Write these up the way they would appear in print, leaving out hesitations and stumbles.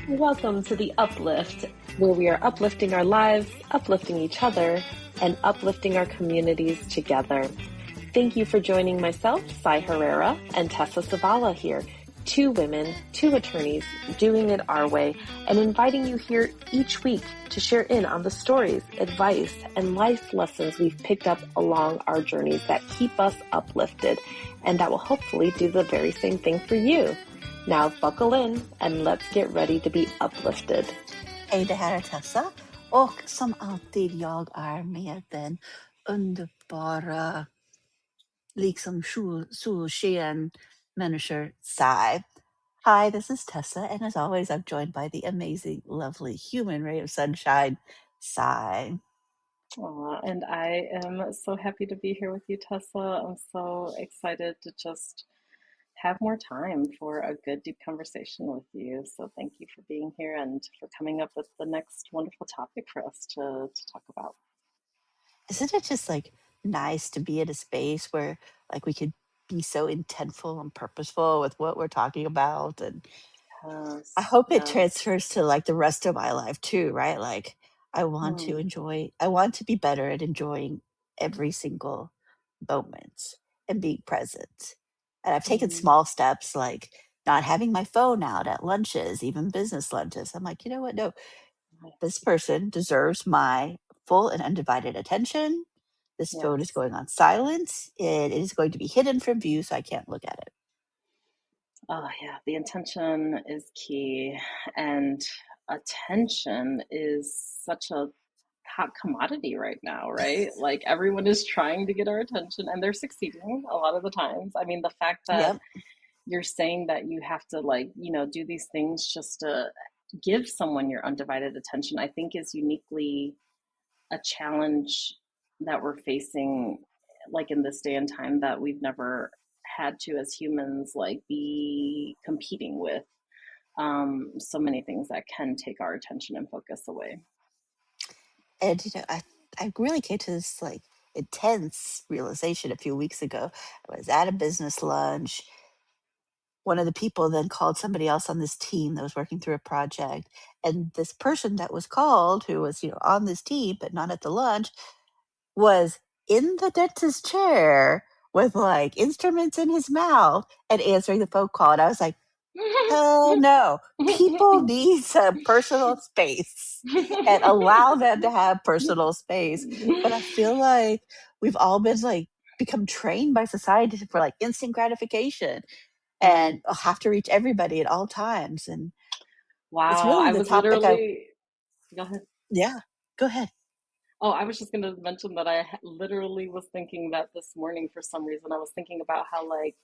Welcome to the Uplift, where we are uplifting our lives, uplifting each other, and uplifting our communities together. Thank you for joining myself, Sai Herrera, and Tessa Savala here, two women, two attorneys, doing it our way, and inviting you here each week to share in on the stories, advice, and life lessons we've picked up along our journeys that keep us uplifted, and that will hopefully do the very same thing for you. Now buckle in and let's get ready to be uplifted. Hej, det här är Tessa och som alltid jag är med den underbara, liksom solsken människor Sai. Hi, this is Tessa, and as always, I'm joined by the amazing, lovely human ray of sunshine, Sai. And I am so happy to be here with you, Tessa. I'm so excited to just have more time for a good, deep conversation with you. So thank you for being here and for coming up with the next wonderful topic for us to talk about. Isn't it just like nice to be in a space where like we could be so intentful and purposeful with what we're talking about? And Yes, I hope it yes. transfers to like the rest of my life too, right? Like I want to I want to be better at enjoying every single moment and being present. And I've taken small steps like not having my phone out at lunches, even business lunches. I'm like, you know what? No, this person deserves my full and undivided attention. This phone is Yes. going on silent. It is going to be hidden from view so I can't look at it. Oh, yeah, the intention is key. And attention is such a hot commodity right now, right? Like everyone is trying to get our attention and they're succeeding a lot of the times. I mean, the fact that Yep. you're saying that you have to like, do these things just to give someone your undivided attention, I think is uniquely a challenge that we're facing like in this day and time that we've never had to as humans like be competing with so many things that can take our attention and focus away. And I really came to this like intense realization a few weeks ago. I was at a business lunch. One of the people then called somebody else on this team that was working through a project. And this person that was called, who was, on this team, but not at the lunch, was in the dentist chair with like instruments in his mouth and answering the phone call. And I was like, hell no. People need some personal space and allow them to have personal space. But I feel like we've all been like become trained by society for like instant gratification and have to reach everybody at all times. And it's Wow, really I the was topic literally, go ahead. yeah, go ahead. Oh, I was just going to mention that I literally was thinking that this morning for some reason. I was thinking about how, like,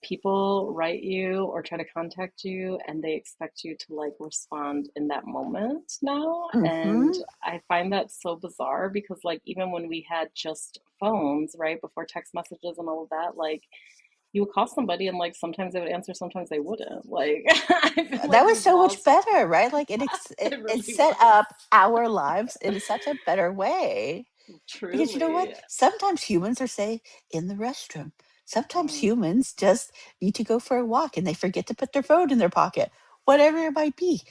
people write you or try to contact you and they expect you to, like, respond in that moment now. And Mm-hmm. I find that so bizarre because, like, even when we had just phones, right, before text messages and all of that, like, you would call somebody and, like, sometimes they would answer, sometimes they wouldn't. Like, I feel That like was we've so much lost, better, right? Like it it really set was. up our lives in such a better way. Because you know what? Truly. Sometimes humans are, say, in the restroom. Sometimes Mm. humans just need to go for a walk and they forget to put their phone in their pocket, whatever it might be.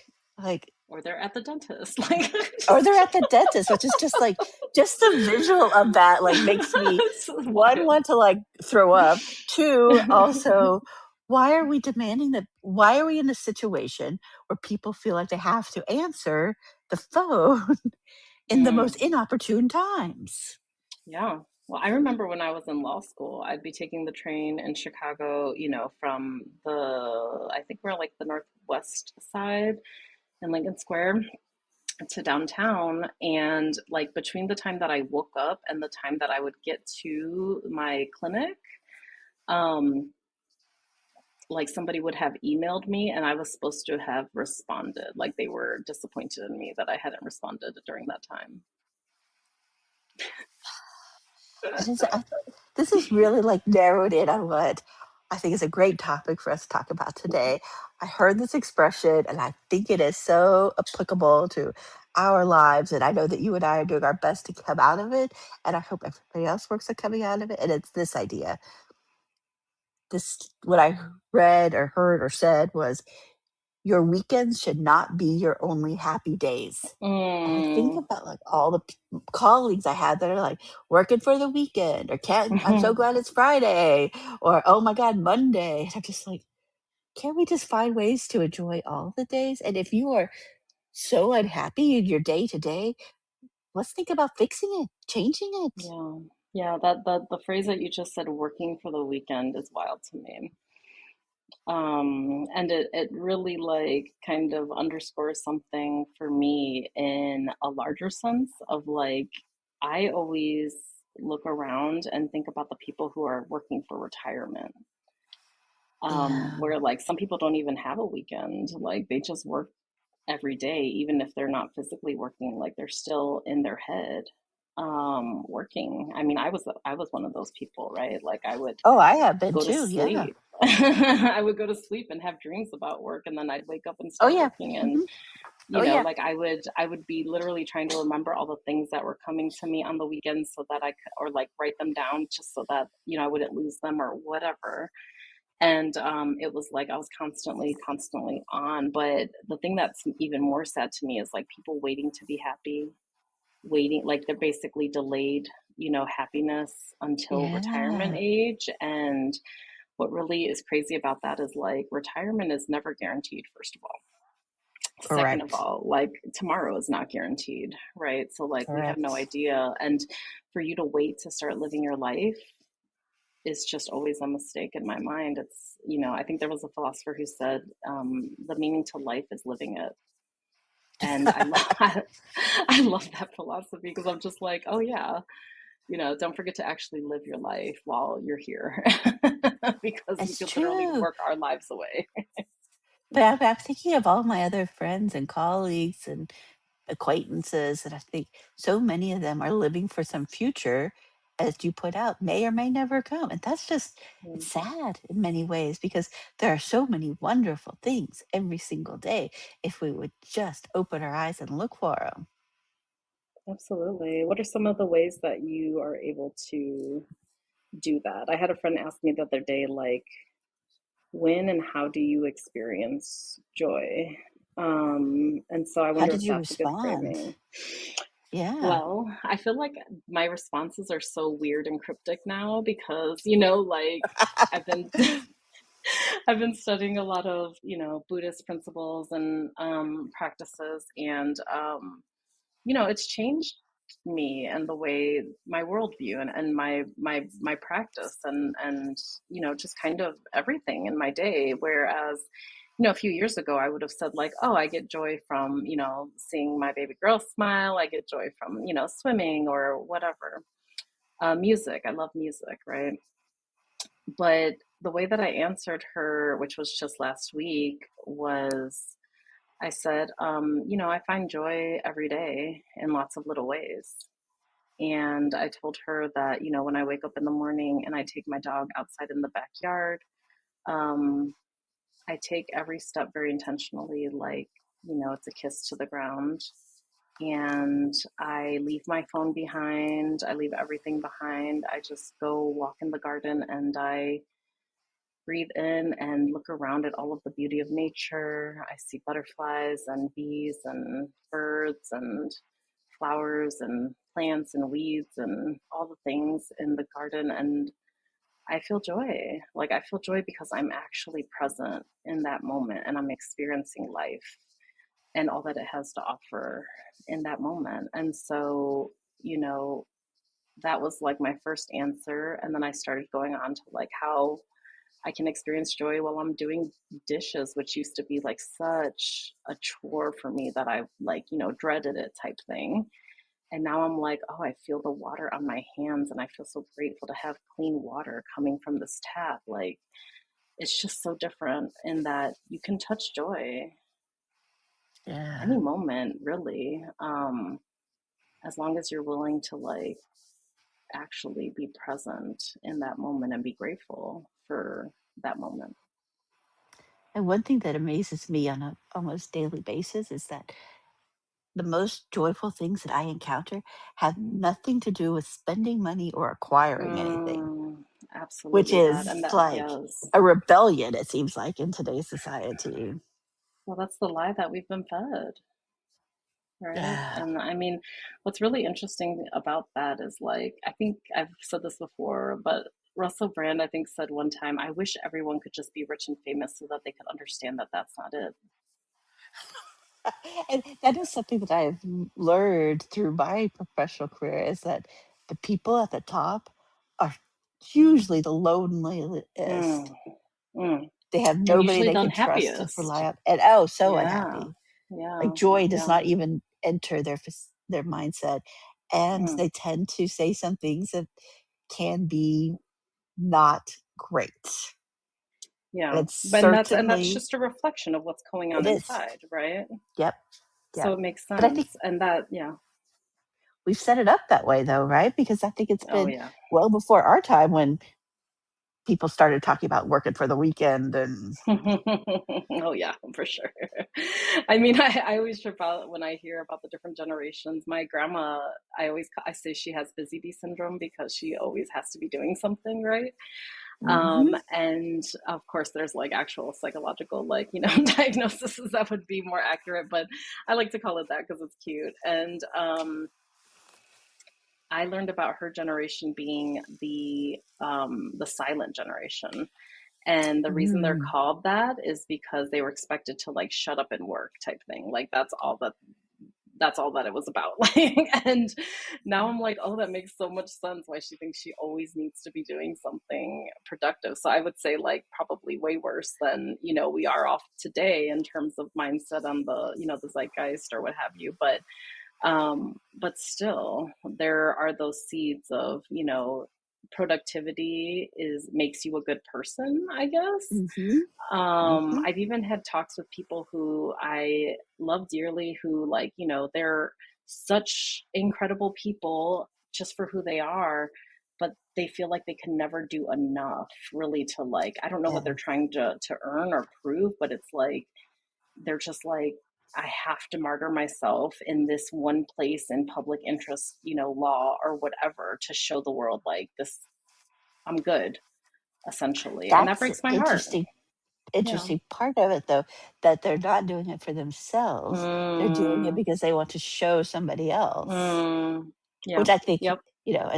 Like, Or they're at the dentist. Like, or just they're at the dentist, which is just like, just the visual of that, like, makes me, it's one, wild. want to like throw up. Two, also, why are we demanding that? Why are we in a situation where people feel like they have to answer the phone in the most Mm, inopportune times? yeah. Well, I remember when I was in law school, I'd be taking the train in Chicago, from I think we're like the northwest side in Lincoln Square to downtown. And like between the time that I woke up and the time that I would get to my clinic, um, like somebody would have emailed me and I was supposed to have responded. Like they were disappointed in me that I hadn't responded during that time. This is, this is really like narrowed in on what I think is a great topic for us to talk about today. I heard this expression and I think it is so applicable to our lives. And I know that you and I are doing our best to come out of it. And I hope everybody else works at coming out of it. And it's this idea. This, what I read or heard or said was your weekends should not be your only happy days. And I think Mm. about like all the colleagues I had that are like working for the weekend or can't, I'm so glad it's Friday or oh my God, Monday. And I'm just like, can't we just find ways to enjoy all the days? And if you are so unhappy in your day to day, let's think about fixing it, changing it. Yeah. Yeah, that the phrase that you just said, working for the weekend, is wild to me. And it really like kind of underscores something for me in a larger sense of like I always look around and think about the people who are working for retirement. Yeah, Where like some people don't even have a weekend, like they just work every day, even if they're not physically working, like they're still in their head working. I mean, I was one of those people, right? Like I would oh, I have been go to too. Yeah. sleep. I would go to sleep and have dreams about work, and then I'd wake up and Oh start yeah. working. And Hmm. Oh yeah. like I would be literally trying to remember all the things that were coming to me on the weekends so that I could, or like write them down just so that I wouldn't lose them or whatever. And it was like I was constantly on. But the thing that's even more sad to me is like people waiting to be happy, waiting, like they're basically delayed, happiness until retirement Yeah. age. And what really is crazy about that is like retirement is never guaranteed, first of all. Second of Correct. all, like tomorrow is not guaranteed, right? So like we have no Correct. idea. And for you to wait to start living your life is just always a mistake in my mind. I think there was a philosopher who said, the meaning to life is living it. And I love, I love that philosophy because I'm just like, oh yeah, don't forget to actually live your life while you're here because we It's could literally true. work our lives away. But I'm thinking of all my other friends and colleagues and acquaintances, and I think so many of them are living for some future, as you put out, may or may never come. And that's just, it's Mm, sad in many ways because there are so many wonderful things every single day if we would just open our eyes and look for them. absolutely. What are some of the ways that you are able to do that? I had a friend ask me the other day, like, when and how do you experience joy? And so I How wonder did if you that's a good respond? framing. Yeah. Well, I feel like my responses are so weird and cryptic now because, like I've been I've been studying a lot of, Buddhist principles and practices, and it's changed me and the way my worldview and my practice and just kind of everything in my day. Whereas, a few years ago, I would have said like, oh, I get joy from seeing my baby girl smile. I get joy from swimming or whatever. Music. I love music, right? But the way that I answered her, which was just last week, was I said, I find joy every day in lots of little ways. And I told her that, when I wake up in the morning and I take my dog outside in the backyard, um, I take every step very intentionally, like, it's a kiss to the ground. And I leave my phone behind, I leave everything behind. I just go walk in the garden and I breathe in and look around at all of the beauty of nature. I see butterflies and bees and birds and flowers and plants and weeds and all the things in the garden. And I feel joy. Like I feel joy because I'm actually present in that moment and I'm experiencing life and all that it has to offer in that moment. And so, that was like my first answer. And then I started going on to like how I can experience joy while I'm doing dishes, which used to be like such a chore for me that I like, dreaded it type thing. And now I'm like, oh, I feel the water on my hands and I feel so grateful to have clean water coming from this tap. Like it's just so different in that you can touch joy any Yeah. moment, really. As long as you're willing to like actually be present in that moment and be grateful for that moment. And one thing that amazes me on a almost daily basis is that the most joyful things that I encounter have nothing to do with spending money or acquiring anything, Mm, which absolutely that. is And that, like yes. a rebellion, it seems like, in today's society. Well, that's the lie that we've been fed, right? Yeah. And I mean, what's really interesting about that is like, I think I've said this before, but Russell Brand, I think, said one time, I wish everyone could just be rich and famous so that they could understand that that's not it. And that is something that I've learned through my professional career is that the people at the top are usually the loneliest. Mm, mm. They have And nobody usually they the can trust and unhappiest. rely on, and oh, so Yeah, unhappy. yeah, Like joy does yeah. not even enter their mindset, and Mm. they tend to say some things that can be not great. Yeah, And but and that's certainly just a reflection of what's going it on is. inside, right? Yep, So yep. it makes But I think sense. And that, yeah. we've set it up that way though, right? Because I think it's Oh been yeah. well before our time when people started talking about working for the weekend and Oh yeah, for sure. I mean, I always trip out when I hear about the different generations. My grandma, I say she has busy bee syndrome because she always has to be doing something, right? Mhm. And of course, there's like actual psychological, like, diagnoses that would be more accurate, but I like to call it that because it's cute. And I learned about her generation being the silent generation. And the reason they're Mm. called that is because they were expected to like shut up and work type thing. Like that's all that it was about. Like, and now I'm like, oh, that makes so much sense why she thinks she always needs to be doing something productive. So I would say like probably way worse than, we are off today in terms of mindset on the zeitgeist or what have you. But still there are those seeds of, productivity is makes you a good person, I guess. Mhm. Mhm. I've even had talks with people who I love dearly who, like, they're such incredible people just for who they are, but they feel like they can never do enough really to, like, I don't know what they're Yeah. trying to earn or prove, but it's like they're just like, I have to martyr myself in this one place in public interest, law or whatever to show the world like this, I'm good, essentially. And that That's breaks my heart. interesting Yeah. interesting part of it though, that they're not doing it for themselves. They're doing it Mm, because they want to show somebody else, mm, which yeah. I think, Yep. you know,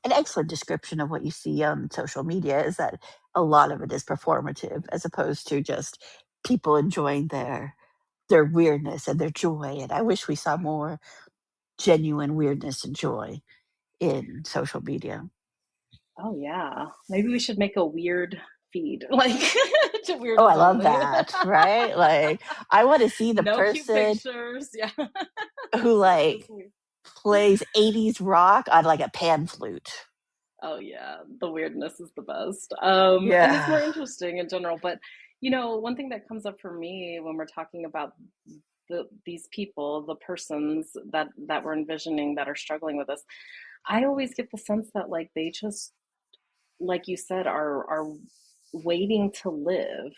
an excellent description of what you see on social media is that a lot of it is performative as opposed to just people enjoying their weirdness and their joy. And I wish we saw more genuine weirdness and joy in social media. Oh yeah. Maybe we should make a weird feed, like to Oh, I weirdos love only. that, right? Like, I want to see the No cute person pictures. Yeah. who Just like weird. plays 80s rock on like a pan flute. Oh yeah, the weirdness is the best. And it's Yeah. more interesting in general. But one thing that comes up for me when we're talking about these people, the persons that we're envisioning that are struggling with this, I always get the sense that like they just, like you said, are waiting to live.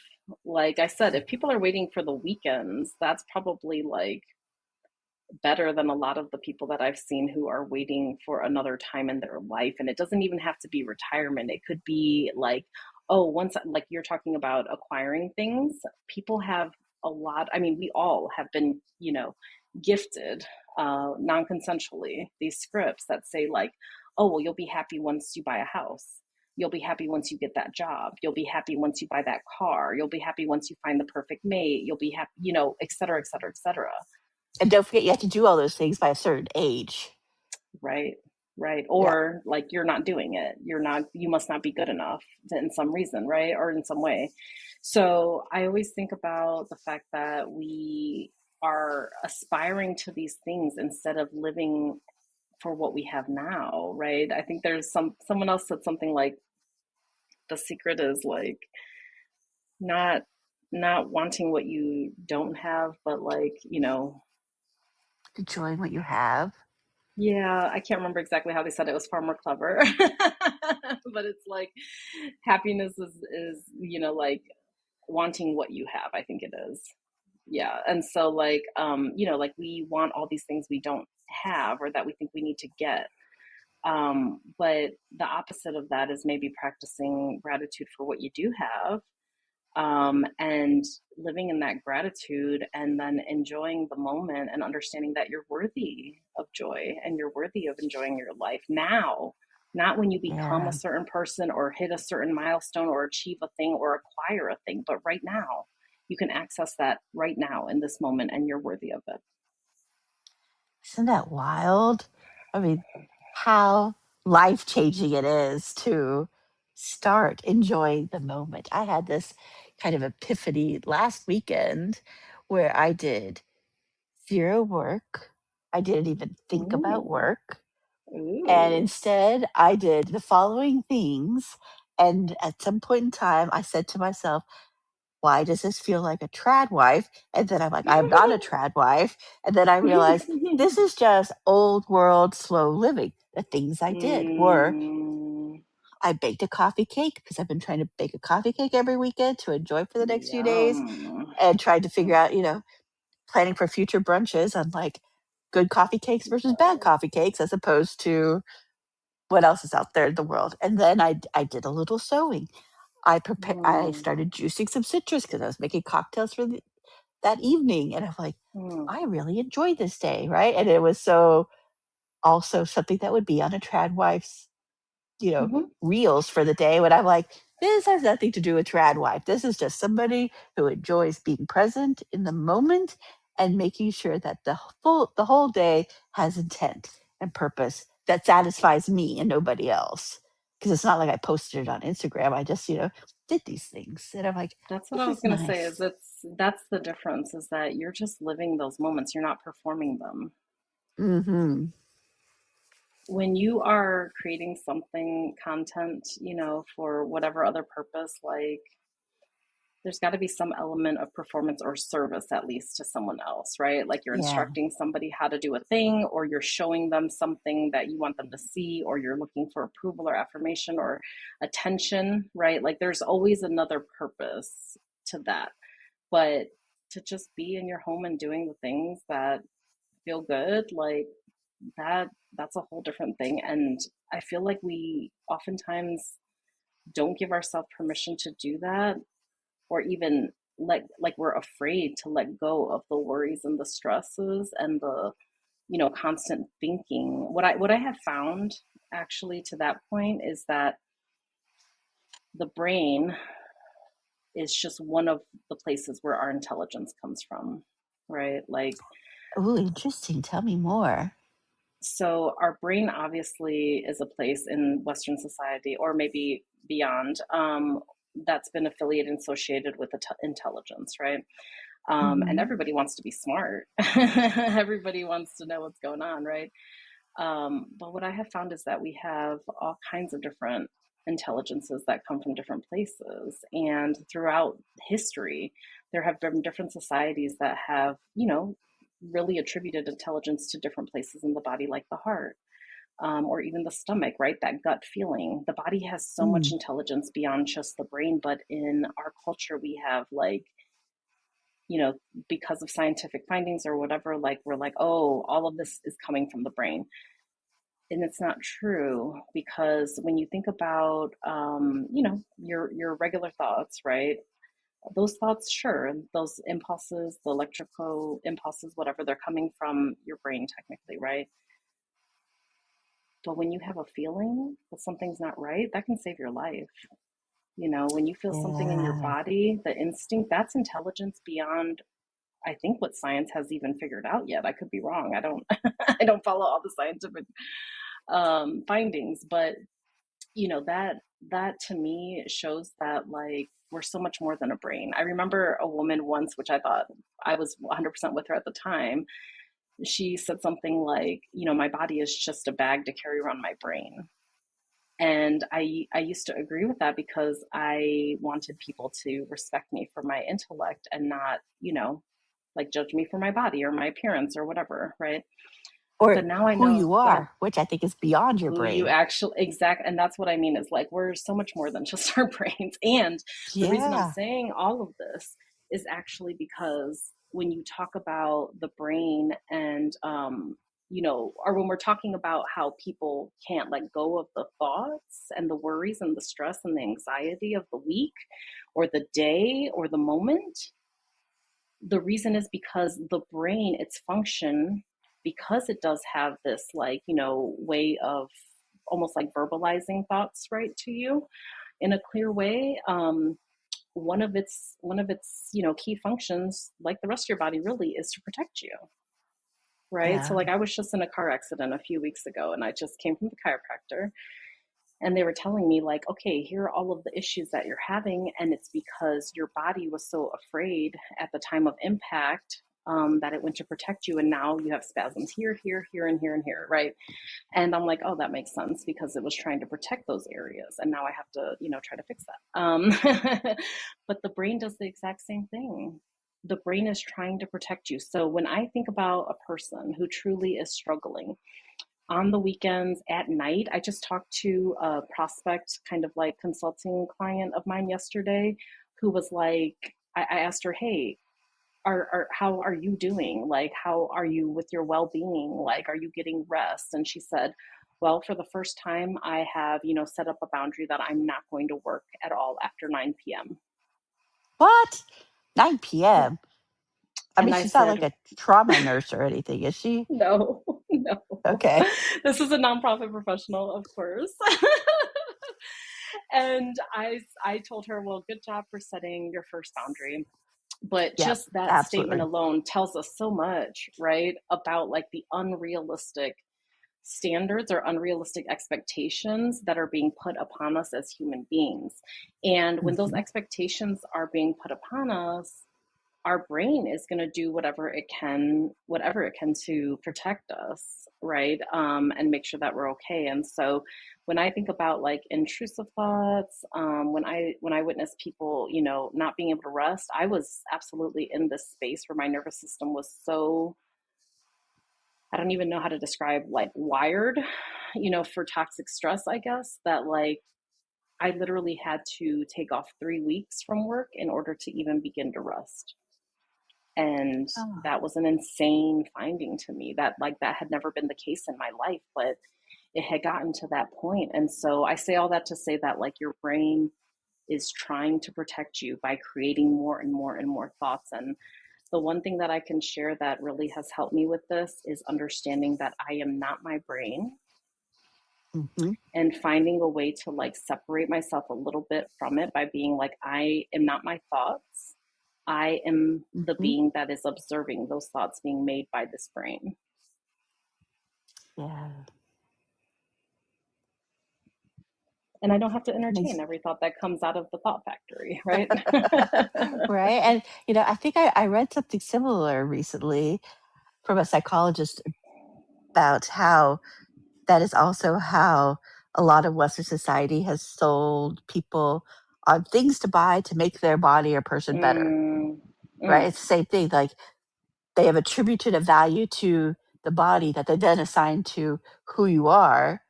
Like I said, if people are waiting for the weekends, that's probably like better than a lot of the people that I've seen who are waiting for another time in their life. And it doesn't even have to be retirement. It could be like, oh, once, like you're talking about acquiring things, people have a lot. I mean, we all have been, gifted non consensually these scripts that say, like, oh, well, you'll be happy once you buy a house. You'll be happy once you get that job. You'll be happy once you buy that car. You'll be happy once you find the perfect mate. You'll be happy, et cetera, et cetera, et cetera. And don't forget you have to do all those things by a certain age. Right. Right. Yeah. Or like you're not doing it. You must not be good enough in some reason, right? Or in some way. So I always think about the fact that we are aspiring to these things instead of living for what we have now, right? I think there's someone else said something like the secret is like not not wanting what you don't have, but like, Enjoying what you have. yeah, I can't remember exactly how they said it. It was far more clever. But it's like happiness is, like wanting what you have, I think it is. Yeah. And so like like we want all these things we don't have or that we think we need to get. But the opposite of that is maybe practicing gratitude for what you do have, and living in that gratitude and then enjoying the moment and understanding that you're worthy of joy and you're worthy of enjoying your life now, not when you become a Yeah. certain person or hit a certain milestone or achieve a thing or acquire a thing, but right now. You can access that right now in this moment and you're worthy of it. Isn't that wild? I mean, how life changing it is to start enjoying the moment. I had this kind of epiphany last weekend where I did zero work. I didn't even think about Ooh, work. And ooh. instead, I did the following things. And at some point in time, I said to myself, why does this feel like a trad wife? And then I'm like, I'm not a trad wife. And then I realized this is just old world slow living. The things I did were Mm, I baked a coffee cake because I've been trying to bake a coffee cake every weekend to enjoy for the next few days yum. and tried to figure out, planning for future brunches on like good coffee cakes versus bad Yes. coffee cakes as opposed to what else is out there in the world. And then I did a little sewing. I Mm, started juicing some citrus because I was making cocktails for that evening. And I'm like, mm, I really enjoyed this day, right? And it was so also something that would be on a trad wife's, you know, mhm. reels for the day when I'm like, this has nothing to do with trad wife. This is just somebody who enjoys being present in the moment and making sure that the whole day has intent and purpose that satisfies me and nobody else. Because it's not like I posted it on Instagram. I just, did these things. And I'm like, That's what this I was is gonna say. Is nice. that's the difference. Is that you're just living those moments. You're not performing them. Mm-hmm. When you are creating something, content, for whatever other purpose, like there's got to be some element of performance or service at least to someone else, right? Like you're Yeah. instructing somebody how to do a thing, or you're showing them something that you want them to see, or you're looking for approval or affirmation or attention, right? Like there's always another purpose to that. But to just be in your home and doing the things that feel good, like that, that's a whole different thing. And I feel like we oftentimes don't give ourselves permission to do that, or even like we're afraid to let go of the worries and the stresses and the constant thinking. What I have found actually to that point is that the brain is just one of the places where our intelligence comes from, right? Like, Oh, interesting. Tell me more. so our brain obviously is a place in Western society, or maybe beyond, that's been affiliated and associated with intelligence, right? And Mm-hmm. everybody wants to be smart. Everybody wants to know what's going on, right? But what I have found is that we have all kinds of different intelligences that come from different places. And throughout history, there have been different societies that have, really attributed intelligence to different places in the body, like the heart. Or even the stomach, right? That gut feeling. The body has so much Mm. intelligence beyond just the brain, but in our culture, we have like, you know, because of scientific findings or whatever, like we're like, oh, all of this is coming from the brain. And it's not true, because when you think about, your regular thoughts, right? Those thoughts, sure, those impulses, the electrical impulses, whatever, they're coming from your brain technically, right? But when you have a feeling that something's not right, that can save your life. When you feel something in your Yeah. body, the instinct, that's intelligence beyond, I think, what science has even figured out yet. I could be wrong. I don't I don't follow all the scientific findings, but that to me shows that like we're so much more than a brain. I remember a woman once, which I thought I was 100% with her at the time. She said something like, my body is just a bag to carry around my brain. And I used to agree with that because I wanted people to respect me for my intellect and not, like judge me for my body or my appearance or whatever, right? Or But now I who know you that are, which I think is beyond your who you brain. actually exact and that's what I mean, is like we're so much more than just our brains. And the reason I'm Yeah. saying all of this is actually because when you talk about the brain and or when we're talking about how people can't let go of the thoughts and the worries and the stress and the anxiety of the week, or the day or the moment, the reason is because the brain, its function, because it does have this like, way of almost like verbalizing thoughts right to you in a clear way. One of its key functions, like the rest of your body really, is to protect you, right? So Yeah. like I was just in a car accident a few weeks ago and I just came from the chiropractor, and they were telling me like, okay, here are all of the issues that you're having, and it's because your body was so afraid at the time of impact, that it went to protect you, and now you have spasms here, here, here, and here, and here, right? And I'm like, oh, that makes sense, because it was trying to protect those areas, and now I have to, try to fix that. But the brain does the exact same thing. The brain is trying to protect you. So when I think about a person who truly is struggling on the weekends, at night, I just talked to a prospect, kind of like consulting client of mine yesterday, who was like, I asked her, hey, how are you doing? Like, how are you with your well-being? Like, are you getting rest? And she said, well, for the first time, I have, set up a boundary that I'm not going to work at all after 9 p.m. What? 9 Yeah. p.m. I And mean, I she's not said, like a trauma nurse or anything, is she? no, no. Okay. This is a nonprofit professional, of course. And I told her, well, good job for setting your first boundary. But Yep. just that statement Absolutely. alone tells us so much, right? About like the unrealistic standards or unrealistic expectations that are being put upon us as human beings. And when those Hmm. expectations are being put upon us, our brain is going to do whatever it can to protect us, right? And make sure that we're okay. And so when I think about like intrusive thoughts, when I witness people, not being able to rest, I was absolutely in this space where my nervous system was so, I don't even know how to describe, like wired, for toxic stress, I guess, that like I literally had to take off 3 weeks from work in order to even begin to rest. And Oh. that was an insane finding to me, that like that had never been the case in my life, but it had gotten to that point. And so I say all that to say that like your brain is trying to protect you by creating more and more and more thoughts. And the one thing that I can share that really has helped me with this is understanding that I am not my brain, Hmm. and finding a way to like separate myself a little bit from it by being like, I am not my thoughts. I am the Hmm. being that is observing those thoughts being made by this brain. Yeah. And I don't have to That entertain makes every thought that comes out of the thought factory, right? right. And I think I read something similar recently from a psychologist about how that is also how a lot of Western society has sold people on things to buy to make their body or person better. mm, Right? mm, It's the same thing. Like they have attributed a value to the body that they then assign to who you are,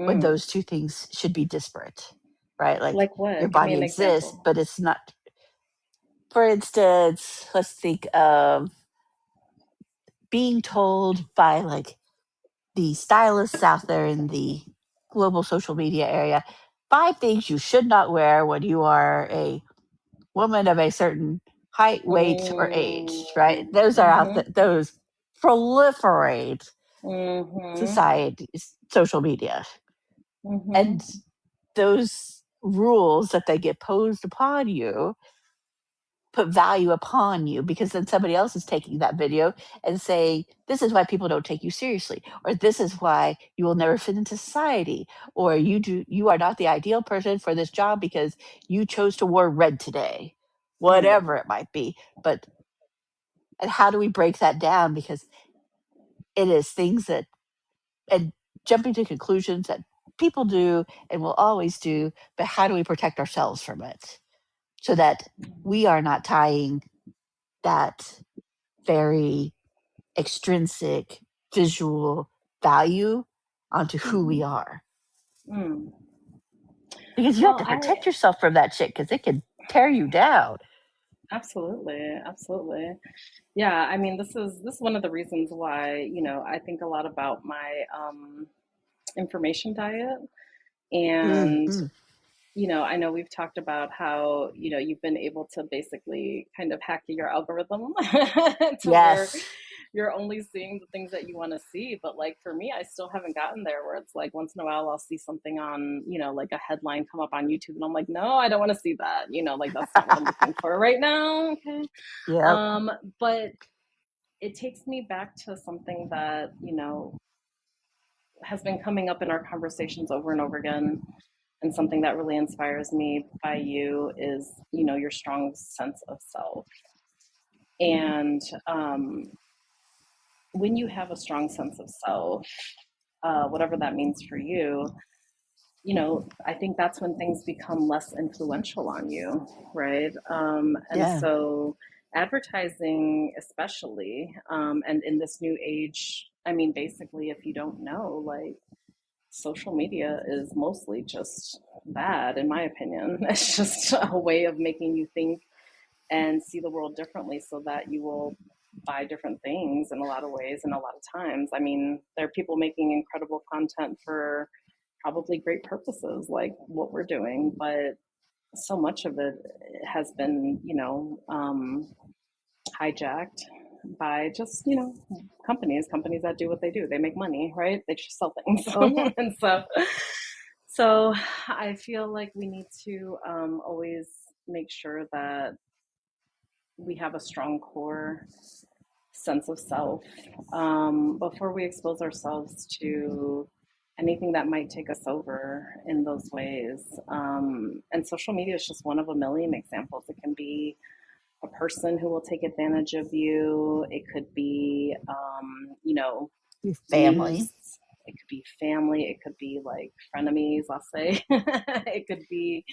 when mm. those two things should be disparate, right? Like Like what? your Give me body an exists, example. but it's not. For instance, let's think of being told by like the stylists out there in the global social media area 5 things you should not wear when you are a woman of a certain height, weight, or Mm, age, right? Those are out there, mm-hmm, those proliferate mm-hmm, society, social media. And mm-hmm, those rules that they get posed upon you put value upon you, because then somebody else is taking that video and saying, this is why people don't take you seriously, or this is why you will never fit into society, or you are not the ideal person for this job because you chose to wear red today, mm, whatever it might be. But and how do we break that down? Because it is things that, and jumping to conclusions that people do and will always do, but how do we protect ourselves from it so that we are not tying that very extrinsic visual value onto who we mm-hmm, are? mm. Because you have Well, to I protect yourself from that shit because it can tear you down. absolutely, absolutely. Yeah, I mean, this is one of the reasons why, I think a lot about my information diet. And Hmm. I know we've talked about how, you've been able to basically kind of hack your algorithm to where Yes. you're only seeing the things that you want to see. But like for me, I still haven't gotten there where it's like once in a while I'll see something on, like a headline come up on YouTube and I'm like, no, I don't want to see that. Like that's not what I'm looking for right now. Okay. Yep. But it takes me back to something that, has been coming up in our conversations over and over again. And something that really inspires me by you is, your strong sense of self. And when you have a strong sense of self, whatever that means for you, I think that's when things become less influential on you, right? And Yeah. so, advertising, especially, and in this new age, I mean, basically, if you don't know, like, social media is mostly just that, in my opinion. It's just a way of making you think and see the world differently so that you will buy different things in a lot of ways and a lot of times. I mean, there are people making incredible content for probably great purposes like what we're doing, but so much of it has been, hijacked by just, companies that do what they do. They make money, right? They just sell things. Oh yeah. And so I feel like we need to always make sure that we have a strong core sense of self before we expose ourselves to anything that might take us over in those ways. And social media is just one of a million examples. It can be a person who will take advantage of you. It could be, Your family. news. It could be family. It could be like frenemies, I'll say. It could be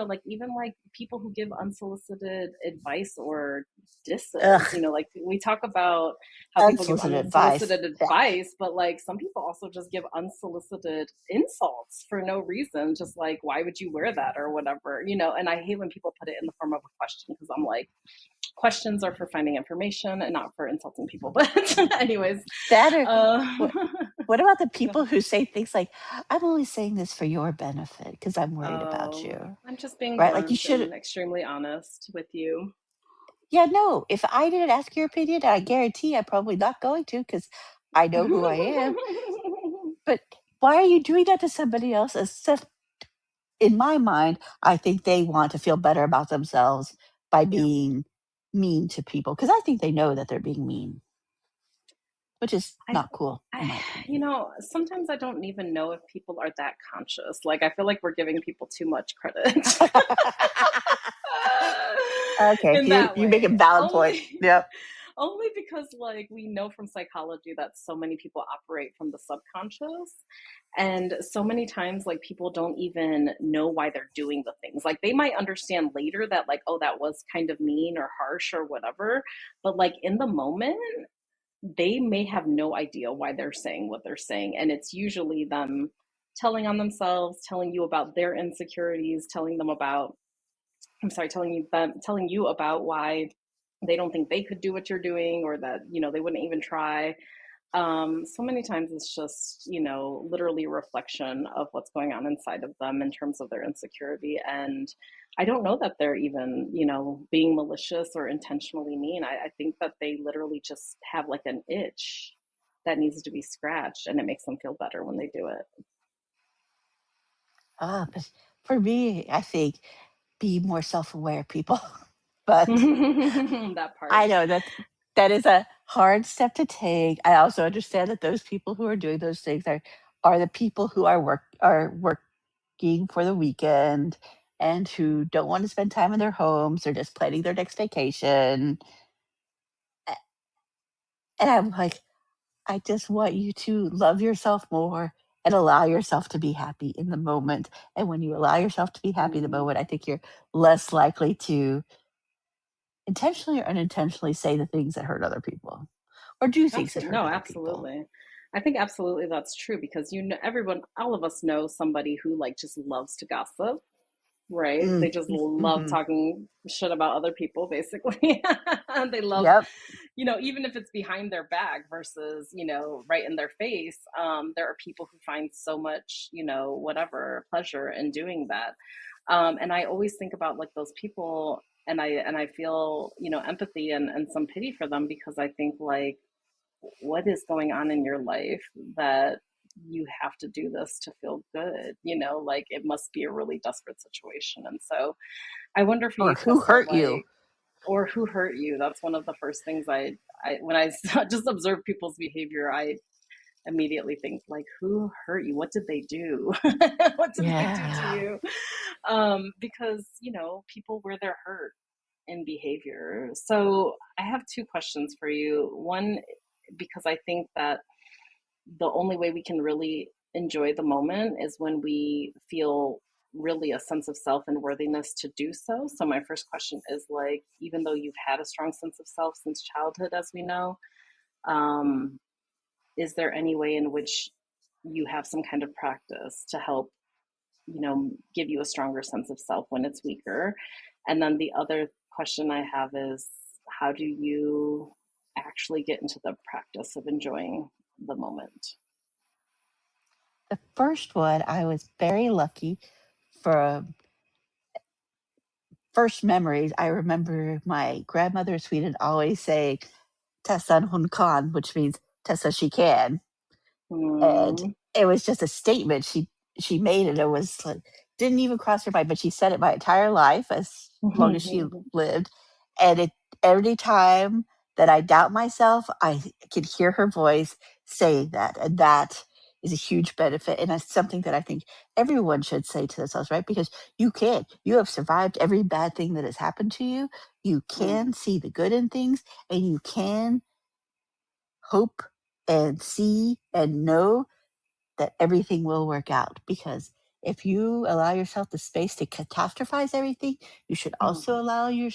like even like people who give unsolicited advice or disses, Ugh. like we talk about how people give Unsolicited advice. unsolicited advice, but like some people also just give unsolicited insults for no reason, just like, why would you wear that or whatever, and I hate when people put it in the form of a question because I'm like, questions are for finding information and not for insulting people. But anyways, That or uh, what about the people who say things like, "I'm only saying this for your benefit because I'm worried about oh, you." I'm just being Right? Like you blunt should. and extremely honest with you. Yeah, no. If I didn't ask your opinion, I guarantee I'm probably not going to because I know who I am. But why are you doing that to somebody else? Except in my mind, I think they want to feel better about themselves by Yeah. being mean to people because I think they know that they're being mean, which is I, not cool I, in my opinion. sometimes I don't even know if people are that conscious. Like, I feel like we're giving people too much credit Okay, in you that you make a way. valid point. Only, Yep. only because, like, we know from psychology that so many people operate from the subconscious. And so many times, like, people don't even know why they're doing the things. Like, they might understand later that, like, oh, that was kind of mean or harsh or whatever. But, like, in the moment, they may have no idea why they're saying what they're saying. And it's usually them telling on themselves, telling you about their insecurities, telling them about, I'm sorry, telling you about why they don't think they could do what you're doing or that, they wouldn't even try. So many times it's just, literally a reflection of what's going on inside of them in terms of their insecurity. And I don't know that they're even, being malicious or intentionally mean. I think that they literally just have like an itch that needs to be scratched and it makes them feel better when they do But for me, I think be more self-aware, people. But it. That part. I know that is a hard step to take. I also understand that those people who are doing those things are the people who are working for the weekend and who don't want to spend time in their homes. They're just planning their next vacation. A- And I'm like, I just want you to love yourself more and allow yourself to be happy in the moment. And when you allow yourself to be happy in the Mm. moment, I think you're less likely to intentionally or unintentionally say the things that hurt other people or do things that Absolutely. hurt No, other people. absolutely. I think absolutely that's true because everyone, all of us know somebody who like just loves to gossip, right? They just love Mhm. talking shit about other people, basically. They love, Yep. even if it's behind their back versus, right in their face, there are people who find so much, whatever pleasure in doing that. And I always think about like those people, and I feel, empathy and some pity for them, because I think like, what is going on in your life that you have to do this to feel good? Like it must be a really desperate situation. And so I wonder for Or you, who Tessa, hurt you? like, or who hurt you. That's one of the first things I when I just observe people's behavior, I immediately think like, who hurt you? What did they do? What did they do to Yeah. you? Because people wear their hurt in behavior. So I have two questions for you. One, because I think that the only way we can really enjoy the moment is when we feel really a sense of self and worthiness to do so. So my first question is like, even though you've had a strong sense of self since childhood, as we know, um, is there any way in which you have some kind of practice to help, give you a stronger sense of self when it's weaker? And then the other question I have is, how do you actually get into the practice of enjoying the moment? The first one, I was very lucky for first memories. I remember my grandmother in Sweden always saying, Tessa hon kan, which means Tessa she can. And Mm. it was just a statement she made, and it was like didn't even cross her mind, but she said it my entire life as long as she lived. And it every time that I doubt myself, I could hear her voice saying that. And that is a huge benefit. And that's something that I think everyone should say to themselves, right? Because you can. You have survived every bad thing that has happened to you. You Mm. can see the good in things, and you can hope and see and know that everything will work out. Because if you allow yourself the space to catastrophize everything, you should also Mm. allow your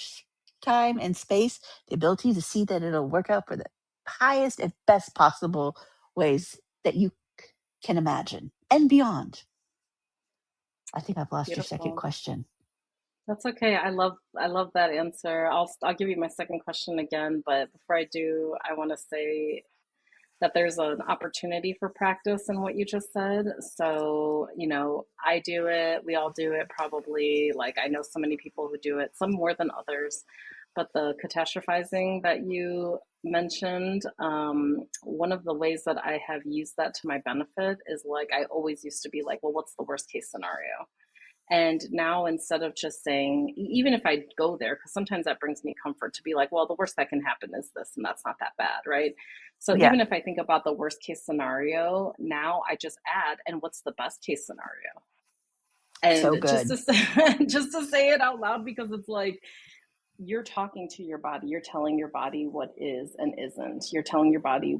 time and space the ability to see that it'll work out for the highest and best possible ways that you can imagine and beyond. I think I've lost your second Beautiful. question. That's okay. I love that answer. I'll give you my second question again, but before I do, I want to say that there's an opportunity for practice in what you just said. So, I do it, we all do it probably. Like, I know so many people who do it, some more than others. But the catastrophizing that you mentioned, one of the ways that I have used that to my benefit is like, I always used to be like, well, what's the worst case scenario? And now, instead of just saying, even if I go there, because sometimes that brings me comfort to be like, well, the worst that can happen is this, and that's not that bad, right? So Yeah, even if I think about the worst case scenario, now I just add, and what's the best case scenario? so And just good. to say, just to say it out loud, because it's like you're talking to your body, you're telling your body what is and isn't. You're telling your body,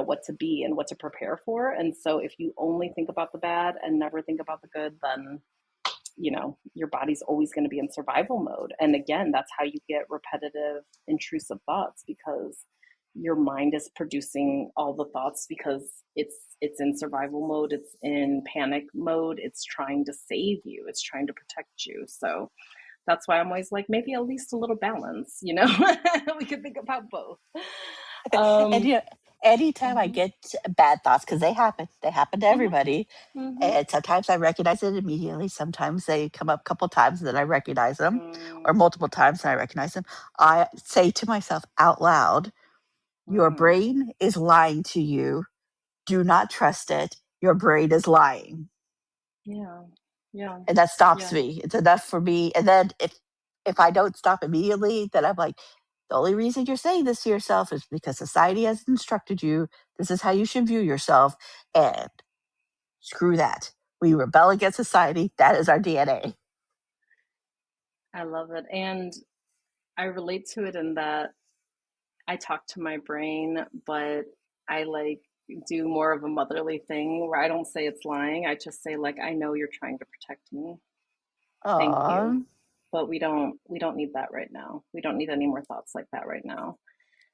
what to be and what to prepare for. And so if you only think about the bad and never think about the good, then your body's always going to be in survival mode. And again, that's how you get repetitive intrusive thoughts, because your mind is producing all the thoughts because it's in survival mode, it's in panic mode, it's trying to save you, it's trying to protect you. So that's why I'm always like, maybe at least a little balance, we could think about both. And um anytime I mhm, get bad thoughts, because they happen to mhm, everybody. mhm, And sometimes I recognize it immediately. Sometimes they come up a couple times and then I recognize them, or mm, multiple times and I recognize them. I say to myself out loud, your mm. brain is lying to you. Do not trust it. Your brain is lying. Yeah, yeah, And that stops yeah. me. It's enough for me. And then if I don't stop immediately, then I'm like, the only reason you're saying this to yourself is because society has instructed you. This is how you should view yourself. And screw that. We rebel against society. That is our DNA. I love it. And I relate to it in that I talk to my brain, but I like do more of a motherly thing where I don't say it's lying. I just say like, I know you're trying to protect me. Thank you. Oh, But we don't need that right now. We don't need any more thoughts like that right now.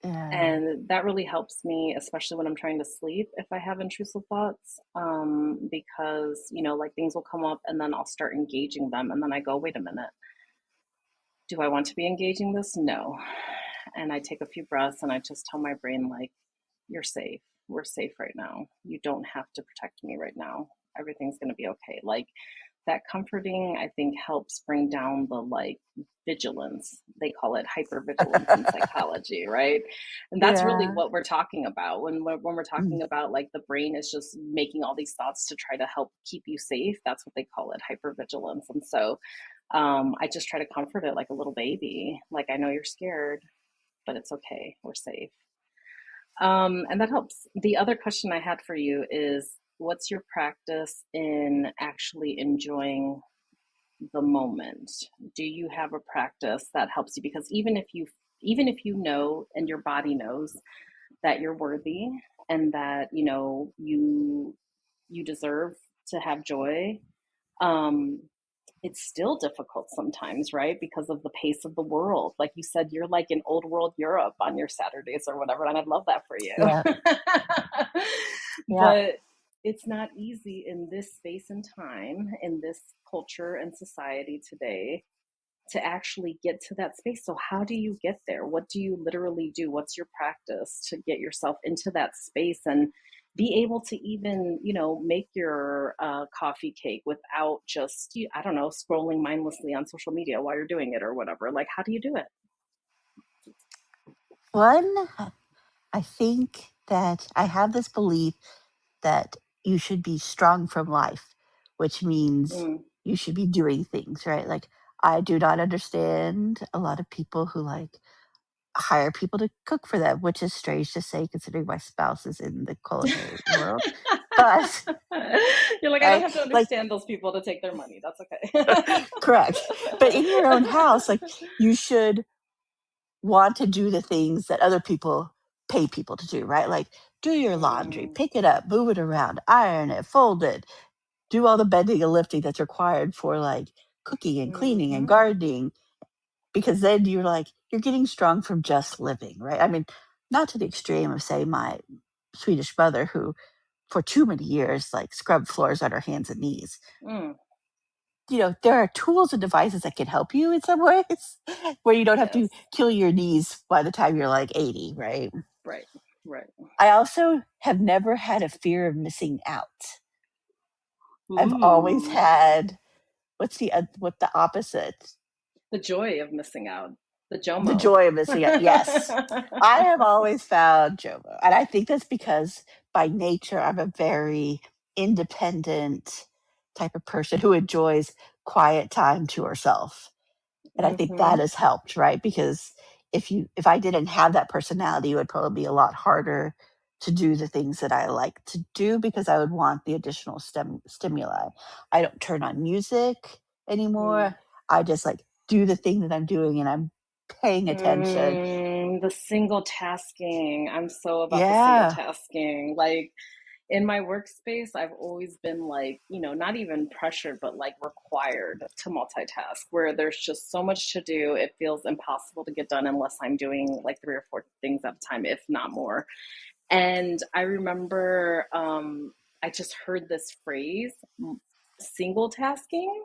yeah. And that really helps me, especially when I'm trying to sleep, if I have intrusive thoughts, because, like things will come up and then I'll start engaging them. And then I go, wait a minute, do I want to be engaging this? No. and I take a few breaths and I just tell my brain, like, you're safe. We're safe right now. You don't have to protect me right now. Everything's going to be okay. Like, that comforting, I think, helps bring down the like vigilance. They call it hypervigilance in psychology, right? And that's really Yeah. what we're talking about when we're Mm. talking about like the brain is just making all these thoughts to try to help keep you safe. That's what they call it, hypervigilance. And so I just try to comfort it like a little baby. Like, I know you're scared, but it's okay. We're safe. And that helps. The other question I had for you is, what's your practice in actually enjoying the moment? Do you have a practice that helps you? Because even if you know and your body knows that you're worthy and that you deserve to have joy, um, it's still difficult sometimes, right? Because of the pace of the world. Like you said, you're like in old world Europe on your Saturdays or whatever, and I'd love that for you. Yeah. Yeah. But it's not easy in this space and time, in this culture and society today, to actually get to that space. So how do you get there? What do you literally do? What's your practice to get yourself into that space and be able to even, make your coffee cake without just, I don't know, scrolling mindlessly on social media while you're doing it or whatever? Like, how do you do it? One, I think that I have this belief that you should be strong from life, which means Mm, you should be doing things, right? Like, I do not understand a lot of people who like hire people to cook for them, which is strange to say considering my spouse is in the culinary world. But you're like, I don't I have to like understand those people to take their money. That's okay. correct. But in your own house, like you should want to do the things that other people pay people to do, right? Like do your laundry, Mm, pick it up, move it around, iron it, fold it, do all the bending and lifting that's required for like cooking and cleaning and mm-hmm, gardening, because then you're like, you're getting strong from just living, right? I mean, not to the extreme of, say, my Swedish mother, who for too many years like scrubbed floors on her hands and knees. mm, There are tools and devices that can help you in some ways where you don't have to yes, kill your knees by the time you're like 80, right? right, right. I also have never had a fear of missing out. I've always Ooh, had what the opposite? the joy of missing out, the The JOMO. joy of missing out. Yes. I have always found Jomo. And I think that's because by nature I'm a very independent type of person who enjoys quiet time to herself. And I think Mm-hmm, that has helped, right? Because if I didn't have that personality, it would probably be a lot harder to do the things that I like to do because I would want the additional stimuli. I don't turn on music mm. anymore. I just like do the thing that I'm doing and I'm paying attention. The single tasking. I'm so about the single Yeah. tasking. Like, in my workspace, I've always been like, not even pressured, but like required to multitask, where there's just so much to do. It feels impossible to get done unless I'm doing like three or four things at a time, if not more. And I remember I just heard this phrase, single tasking.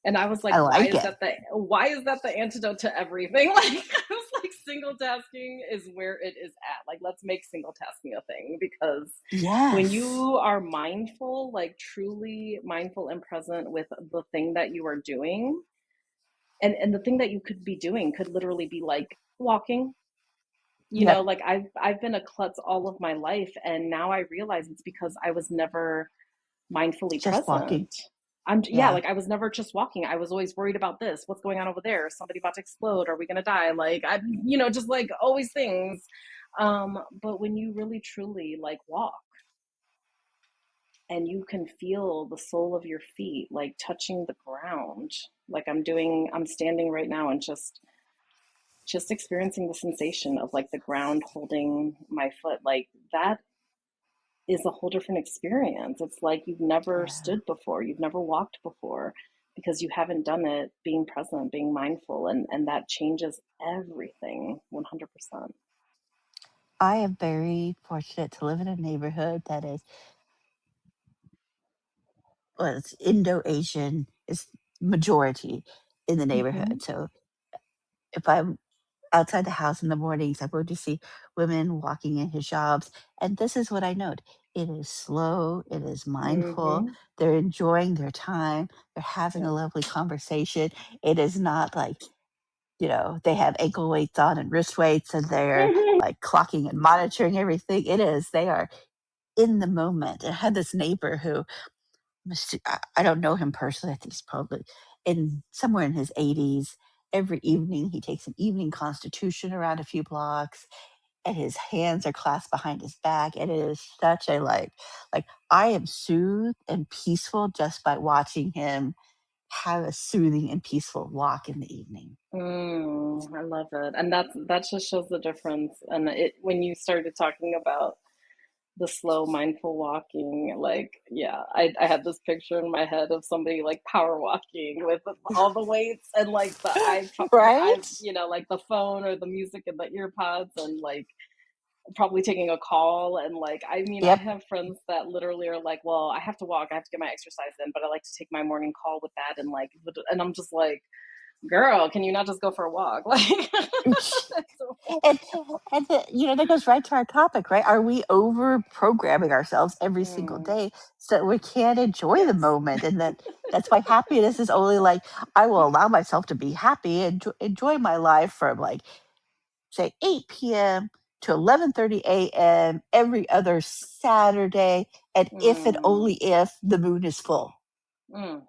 And I was like, I why like is it. that the antidote to everything? Like, I was like, single tasking is where it is at. Like, let's make single tasking a thing, because when Yes. you are mindful, like truly mindful and present with the thing that you are doing, and the thing that you could be doing could literally be like walking. Yep. Like, I've been a klutz all of my life, and now I realize it's because I was never mindfully Just present. walking. Yeah, Yeah. like I was never just walking. I was always worried about this. What's going on over there? Is somebody about to explode? Are we gonna die? Like, just like always things. But when you really truly like walk and you can feel the sole of your feet like touching the ground, like I'm standing right now and just experiencing the sensation of like the ground holding my foot, like that is a whole different experience. It's like you've never Yeah. stood before, you've never walked before, because you haven't done it being present, being mindful, and that changes everything 100%. I am very fortunate to live in a neighborhood that is, well, it's Indo-Asian is majority in the Mm-hmm. neighborhood. So if I'm outside the house in the mornings, I'm going to see women walking in hijabs. And this is what I note: it is slow, it is mindful, Mm-hmm. they're enjoying their time, they're having Yeah. a lovely conversation. It is not like, they have ankle weights on and wrist weights and they're like clocking and monitoring everything. They are in the moment. I had this neighbor who, I don't know him personally. I think he's probably somewhere in his 80s. Every evening, he takes an evening constitution around a few blocks, and his hands are clasped behind his back. And it is such a like I am soothed and peaceful just by watching him have a soothing and peaceful walk in the evening. I love it. And that just shows the difference. And when you started talking about the slow, mindful walking, like, yeah, I had this picture in my head of somebody like power walking with all the weights and like Right? like the phone or the music and the ear pods and like probably taking a call. And like, I mean, I Yep. have friends that literally are like, well, I have to walk, I have to get my exercise in, but I like to take my morning call with that. And like, and I'm just like, girl, can you not just go for a walk? Like, and that goes right to our topic, right? Are we over programming ourselves every single mm, day so that we can't enjoy the yes. moment? And that's why happiness is only like, I will allow myself to be happy and enjoy my life from like, say, 8 p.m. to 11:30 a.m. every other Saturday, and if and Mm, only if the moon is full. mm.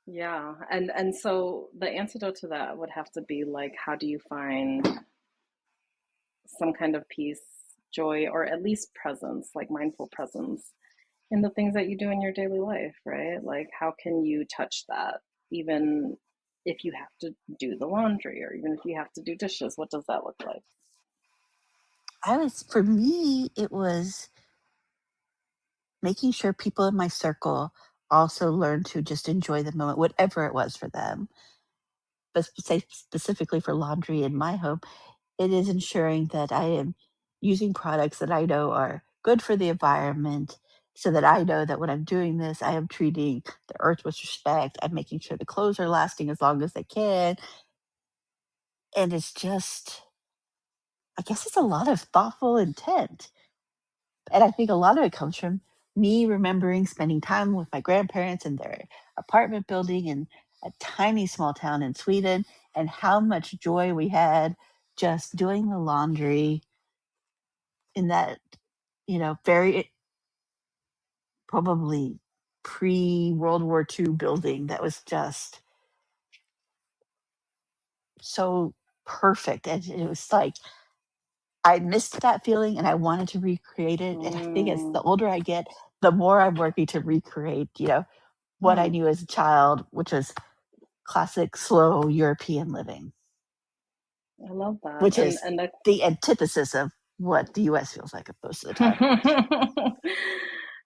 Yeah, and so the antidote to that would have to be like, how do you find some kind of peace, joy, or at least presence, like mindful presence in the things that you do in your daily life, right? Like, how can you touch that even if you have to do the laundry or even if you have to do dishes? What does that look like? For me, it was making sure people in my circle also learn to just enjoy the moment, whatever it was for them. But say specifically for laundry in my home, it is ensuring that I am using products that I know are good for the environment, so that I know that when I'm doing this, I am treating the earth with respect. I'm making sure the clothes are lasting as long as they can. And it's just, I guess it's a lot of thoughtful intent. And I think a lot of it comes from me remembering spending time with my grandparents in their apartment building in a tiny small town in Sweden, and how much joy we had just doing the laundry in that, very probably pre World War II building that was just so perfect. And it was like, I missed that feeling and I wanted to recreate it. And I think as Mm, the older I get, the more I'm working to recreate, what I mm, knew as a child, which was classic, slow European living, I love that. which is And I the antithesis of what the US feels like most of the time.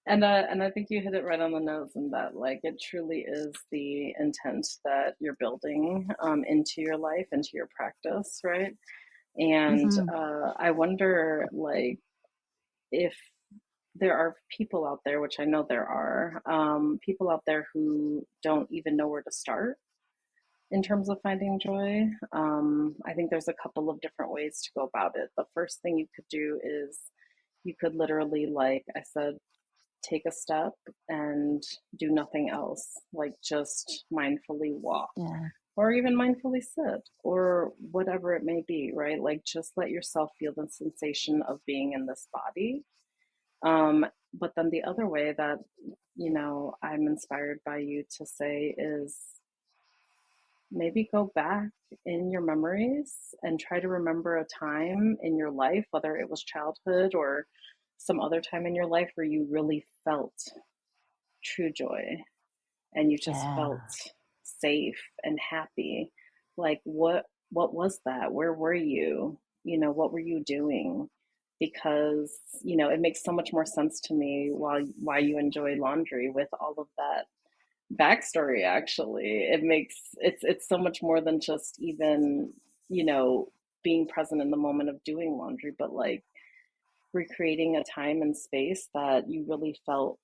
and I think you hit it right on the nose in that like it truly is the intent that you're building into your life, into your practice, right? And Hmm. I wonder like if there are people out there, which I know there are, people out there who don't even know where to start in terms of finding joy. I think there's a couple of different ways to go about it. The first thing you could do is you could literally, like I said, take a step and do nothing else, like just mindfully walk Yeah. or even mindfully sit or whatever it may be, right? Like just let yourself feel the sensation of being in this body. But then the other way that, I'm inspired by you to say is maybe go back in your memories and try to remember a time in your life, whether it was childhood or some other time in your life where you really felt true joy and you just felt Yeah. safe and happy. Like what was that? Where were you? What were you doing? Because, it makes so much more sense to me why you enjoy laundry with all of that backstory. Actually, it's so much more than just even, you know being present in the moment of doing laundry, but like recreating a time and space that you really felt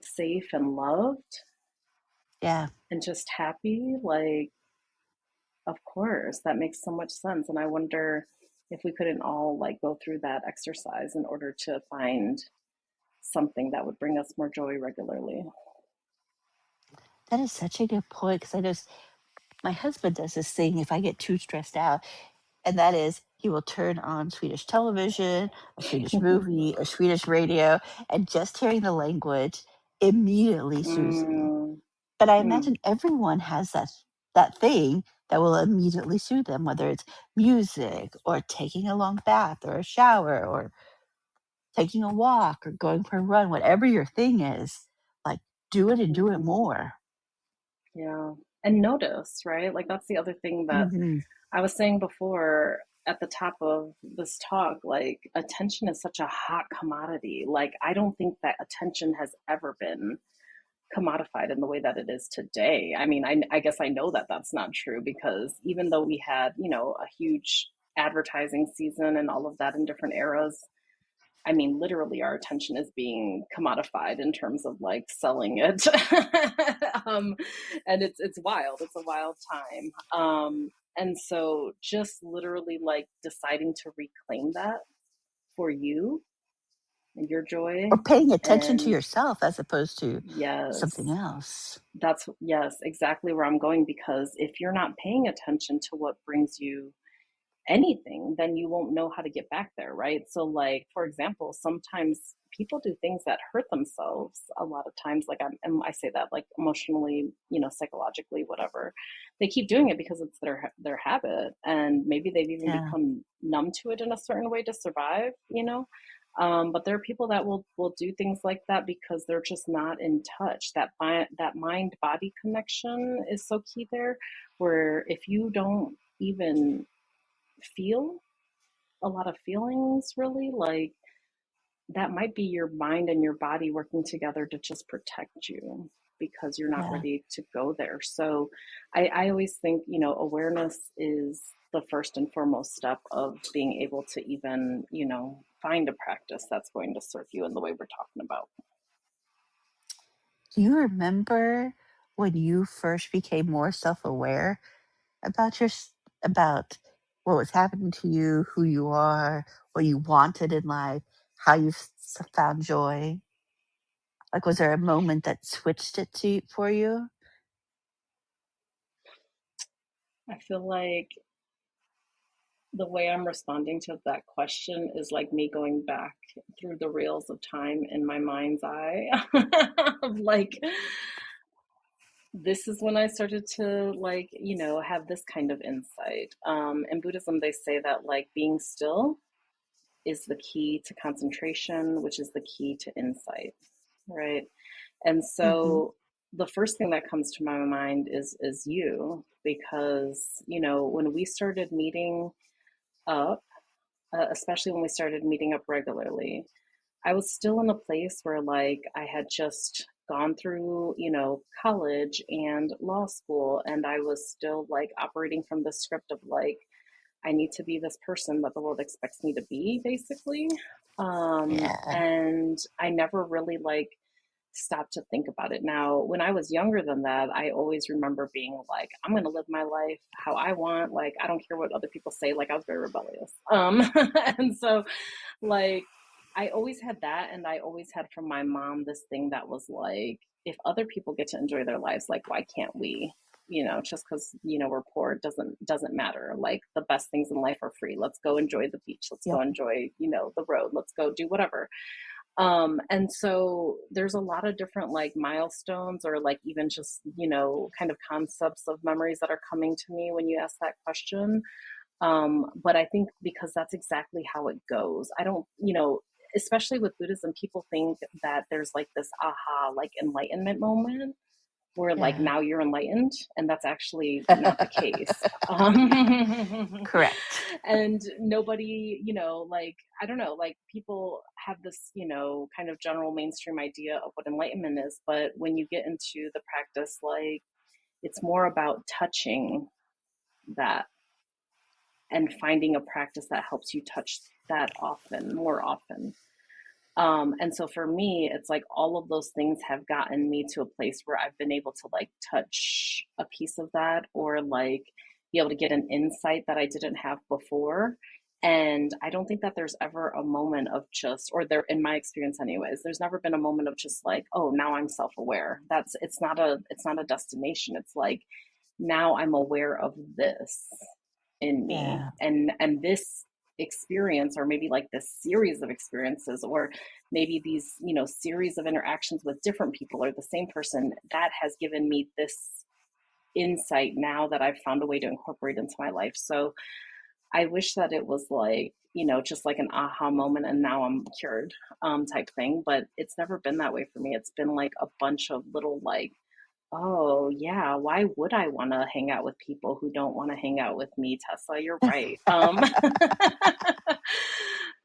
safe and loved Yeah. and just happy. Like Of course, that makes so much sense. And I wonder if we couldn't all like go through that exercise in order to find something that would bring us more joy regularly. That is such a good point because I just my husband does this thing if I get too stressed out, and that is he will turn on Swedish television, a Swedish movie, a Swedish radio, and just hearing the language immediately soothes me. Mm, But I mm, imagine everyone has that thing that will immediately soothe them, whether it's music or taking a long bath or a shower or taking a walk or going for a run, whatever your thing is, like do it and do it mhm. more. Yeah. And notice, right? Like that's the other thing that Hmm. I was saying before at the top of this talk, like attention is such a hot commodity. Like I don't think that attention has ever been commodified in the way that it is today. I mean, I guess I know that that's not true because even though we had, a huge advertising season and all of that in different eras, I mean, literally, our attention is being commodified in terms of like selling it, um, and it's wild. It's a wild time, and so just literally like deciding to reclaim that for you and your joy, Or paying attention to and yourself as opposed to something yes, else. that's yes, exactly where I'm going. Because if you're not paying attention to what brings you anything, then you won't know how to get back there, right? So, like, for example, sometimes people do things that hurt themselves a lot of times. Like, and I say that like emotionally, psychologically, whatever. They keep doing it because it's their habit, and maybe they've even Yeah. become numb to it in a certain way to survive, but there are people that will do things like that because they're just not in touch. That mind body connection is so key there. Where if you don't even feel a lot of feelings, really, like that might be your mind and your body working together to just protect you because you're not Yeah. ready to go there. So I always think, awareness is the first and foremost step of being able to even, find a practice that's going to serve you in the way we're talking about. Do you remember when you first became more self-aware about about what was happening to you, who you are, what you wanted in life, how you found joy? Like, was there a moment that switched it for you? I feel like the way I'm responding to that question is like me going back through the reels of time in my mind's eye of like this is when I started to like, have this kind of insight. In Buddhism, they say that like being still is the key to concentration, which is the key to insight, right? And Hmm. so the first thing that comes to my mind is you, because when we started meeting up, especially when we started meeting up regularly, I was still in a place where like I had just gone through, college and law school, and I was still like operating from the script of like I need to be this person that the world expects me to be, basically. Yeah. And I never really like stop to think about it. Now, when I was younger than that, I always remember being like, I'm going to live my life how I want. Like, I don't care what other people say. Like, I was very rebellious. And so, like, I always had that. And I always had from my mom this thing that was like, if other people get to enjoy their lives, like, why can't we? Just because we're poor doesn't matter. Like the best things in life are free. Let's go enjoy the beach. Let's go Yep. enjoy the road. Let's go do whatever. And so there's a lot of different like milestones or like even just, kind of concepts of memories that are coming to me when you ask that question. But I think because that's exactly how it goes. I don't, especially with Buddhism, people think that there's like this aha, like enlightenment moment where like Yeah. now you're enlightened, and that's actually not the case. Correct. And nobody, like I don't know, like people have this, kind of general mainstream idea of what enlightenment is, but when you get into the practice, like it's more about touching that and finding a practice that helps you touch that often, more often. And so for me, it's like all of those things have gotten me to a place where I've been able to like touch a piece of that or like, be able to get an insight that I didn't have before. And I don't think that there's ever a moment of just, or there, in my experience anyways, there's never been a moment of just like, oh, now I'm self-aware. It's not a destination. It's like, now I'm aware of this in me. Yeah. And this experience, or maybe like this series of experiences, or maybe these, series of interactions with different people or the same person, that has given me this insight now that I've found a way to incorporate into my life. So I wish that it was like, just like an aha moment and now I'm cured, type thing. But it's never been that way for me. It's been like a bunch of little like, oh yeah, why would I want to hang out with people who don't want to hang out with me, Tessa? You're right.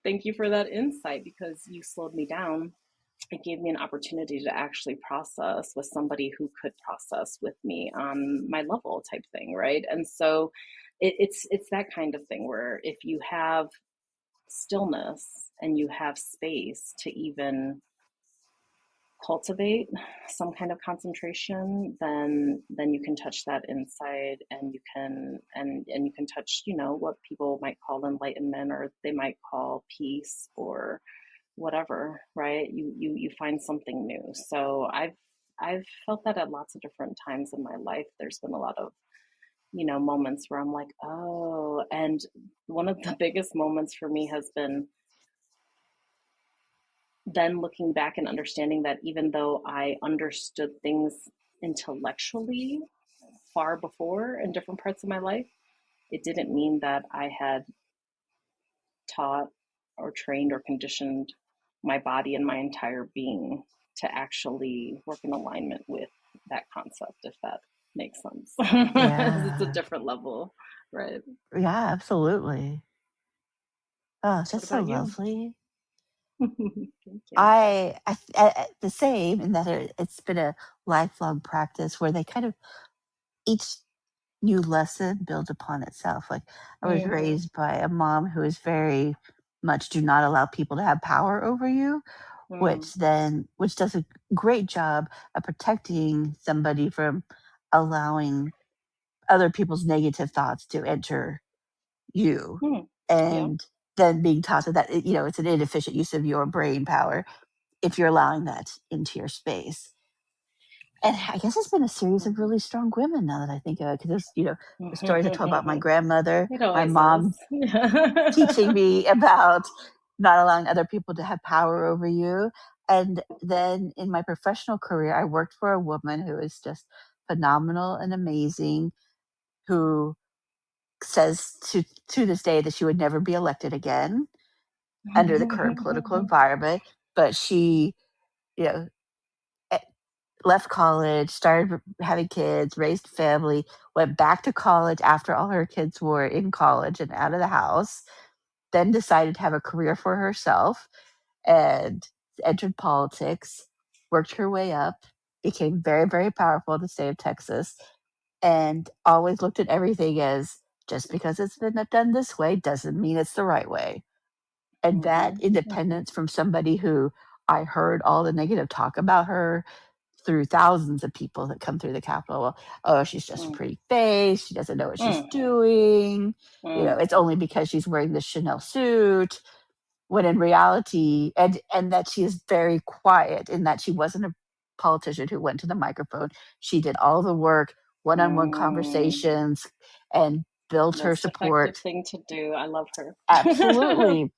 Thank you for that insight, because you slowed me down. It gave me an opportunity to actually process with somebody who could process with me on my level, type thing, right? And so it's that kind of thing where if you have stillness and you have space to even cultivate some kind of concentration, then you can touch that inside, and you can touch, what people might call enlightenment, or they might call peace, or whatever, right? You find something new. So I've felt that at lots of different times in my life. There's been a lot of, moments where I'm like, oh. And one of the biggest moments for me has been then looking back and understanding that even though I understood things intellectually far before in different parts of my life, it didn't mean that I had taught or trained or conditioned my body and my entire being to actually work in alignment with that concept, if that makes sense. It's a Yeah. different level, right? Yeah, absolutely. Oh, What that's so about you? lovely. Thank you. The same in that it's been a lifelong practice where they kind of each new lesson builds upon itself. Like I was Mm-hmm. raised by a mom who is very much do not allow people to have power over you, Mm, which does a great job of protecting somebody from allowing other people's negative thoughts to enter you, mm, yeah. and then being taught that it's an inefficient use of your brain power if you're allowing that into your space. And I guess it's been a series of Mm-hmm. really strong women now that I think of it, because the stories I told about my grandmother, It my always mom is. teaching me about not allowing other people to have power over you. And then in my professional career, I worked for a woman who is just phenomenal and amazing, who says to this day that she would never be elected again under the current political environment. But she, you know, eh, left college, started having kids, raised a family, went back to college after all her kids were in college and out of the house, then decided to have a career for herself and entered politics, worked her way up, became very, very powerful in the state of Texas, and always looked at everything as just because it's been done this way doesn't mean it's the right way. And that Mm-hmm. Mm-hmm. independence from somebody who I heard all the negative talk about her through thousands of people that come through the Capitol. Well, oh, she's just a Mm, pretty face. She doesn't know what she's mm, doing. mm, It's only because she's wearing the Chanel suit. When in reality, and that she is very quiet, in that she wasn't a politician who went to the microphone. She did all the work, one-on-one mm. conversations, and built her Most effective support. thing to do. I love her. Absolutely.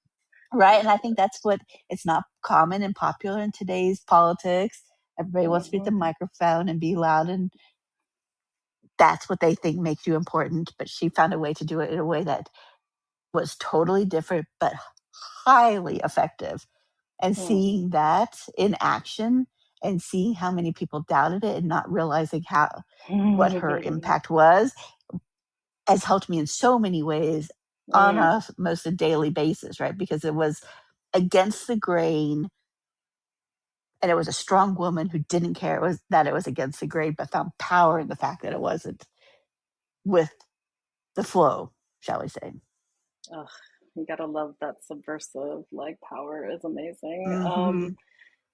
Right. And I think that's what it's not common and popular in today's politics. Everybody wants to be at the Mm-hmm. microphone and be loud, and that's what they think makes you important. But she found a way to do it in a way that was totally different, but highly effective. And Mm. seeing that in action and seeing how many people doubted it and not realizing how what her impact was has helped me in so many ways on Mm. a most a daily basis, right? Because it was against the grain, and it was a strong woman who didn't care it was against the grain, but found power in the fact that it wasn't with the flow, shall we say. Ugh, you gotta love that subversive like power is amazing. Hmm.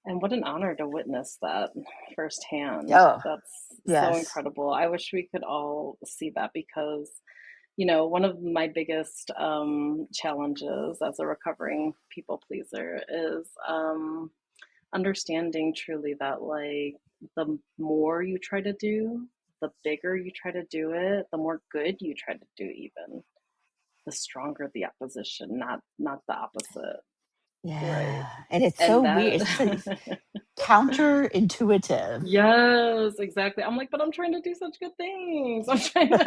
And what an honor to witness that firsthand. Oh, That's so yes. incredible. I wish we could all see that, because one of my biggest challenges as a recovering people pleaser is understanding truly that, like, the more you try to do, the bigger you try to do it, the more good you try to do, even the stronger the opposition, not the opposite, right? Yeah. And it's so And weird. It's just like that counterintuitive. yes, exactly. I'm like, but I'm trying to do such good things. I'm trying to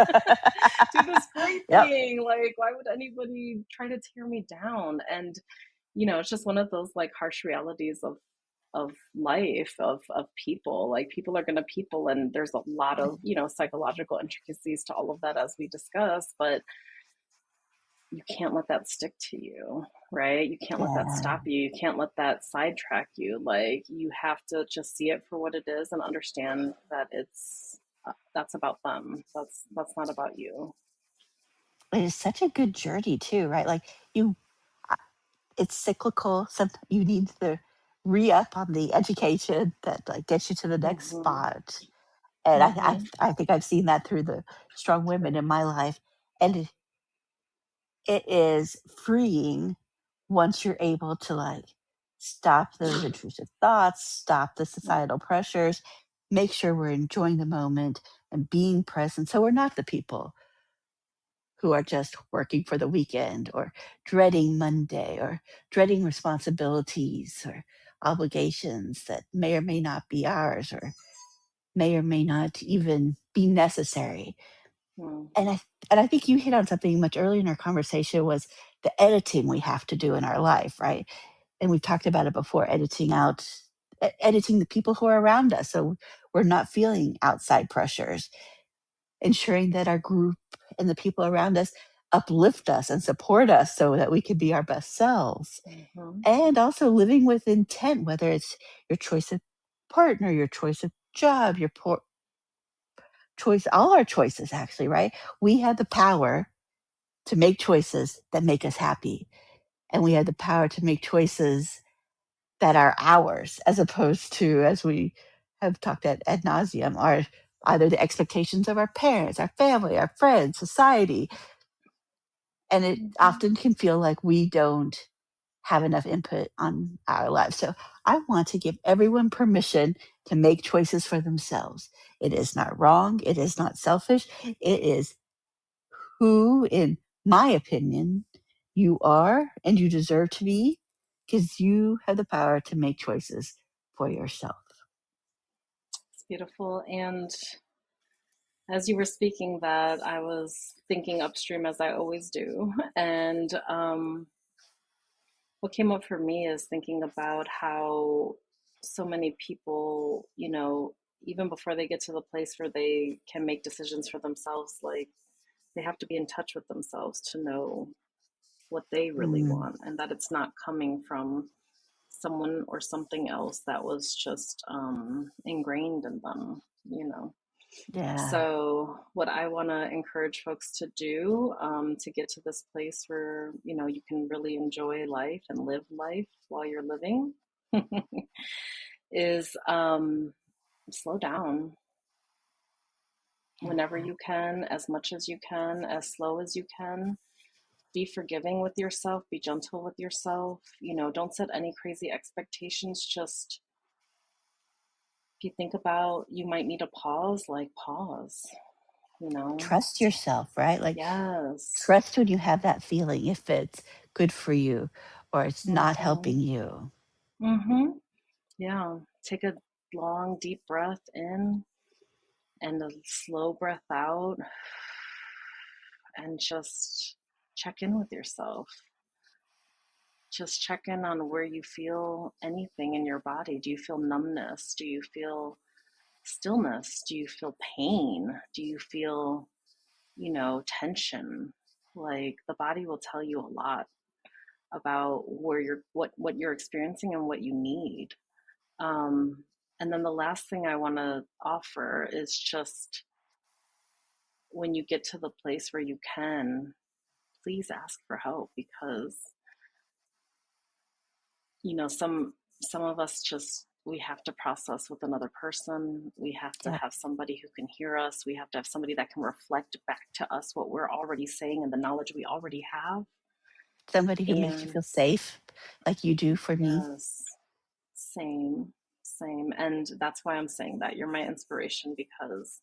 do this great Yep. thing. Like, why would anybody try to tear me down? And it's just one of those, like, harsh realities of life, of people. Like, people are gonna people, and there's a lot of, psychological intricacies to all of that, as we discuss, but you can't let that stick to you, right? You can't let that Yeah. stop you. You can't let that sidetrack you. Like, you have to just see it for what it is and understand that that's about them. That's not about you. It is such a good journey too, right? Like you uh, it's cyclical. Sometimes you need to re-up on the education that like gets you to the next Mm-hmm. spot. And Mm-hmm. I think I've seen that through the strong That's women right. in my life. And it is freeing once you're able to like stop those intrusive thoughts, stop the societal pressures, make sure we're enjoying the moment and being present. So we're not the people who are just working for the weekend or dreading Monday or dreading responsibilities or obligations that may or may not be ours or may or may not even be necessary. And Mm-hmm. I think you hit on something much earlier in our conversation was the editing we have to do in our life, right? And we've talked about it before, editing the people who are around us so we're not feeling outside pressures, ensuring that our group and the people around us uplift us and support us so that we can be our best selves. Mm-hmm. And also living with intent, whether it's your choice of partner, your choice of job, your choice, all our choices, actually, right? We have the power to make choices that make us happy. And we have the power to make choices that are ours, as opposed to, as we have talked at ad nauseum, are either the expectations of our parents, our family, our friends, society. And it Mm-hmm. often can feel like we don't have enough input on our lives. So I want to give everyone permission to make choices for themselves. It is not wrong. It is not selfish. It is who, in my opinion, you are and you deserve to be because you have the power to make choices for yourself. It's beautiful. And as you were speaking that, I was thinking upstream, as I always do. And what came up for me is thinking about how so many people, even before they get to the place where they can make decisions for themselves, like, they have to be in touch with themselves to know what they really Mm, want, and that it's not coming from someone or something else that was just ingrained in them. yeah. So, what I want to encourage folks to do, to get to this place where you can really enjoy life and live life while you're living, is slow down Yeah. whenever you can, as much as you can, as slow as you can. Be forgiving with yourself. Be gentle with yourself. Don't set any crazy expectations. Just, if you think about you might need a pause, like, pause. You know, Trust yourself, right? Like, yes. trust when you have that feeling if it's good for you or it's not Mm-hmm. helping you. Mm-hmm. Yeah. Take a long, deep breath in and a slow breath out, and just check in with yourself. Just check in on where you feel anything in your body. Do you feel numbness? Do you feel stillness? Do you feel pain? Do you feel, tension? Like, the body will tell you a lot about what you're experiencing and what you need. Um, and then the last thing I want to offer is just, when you get to the place where you can, please ask for help, because some of us just we have to process with another person. We have to Yeah. have somebody who can hear us. We have to have somebody that can reflect back to us what we're already saying and the knowledge we already have. Somebody who makes you And feel safe, like you do for me. yes, same, same. And that's why I'm saying that you're my inspiration, because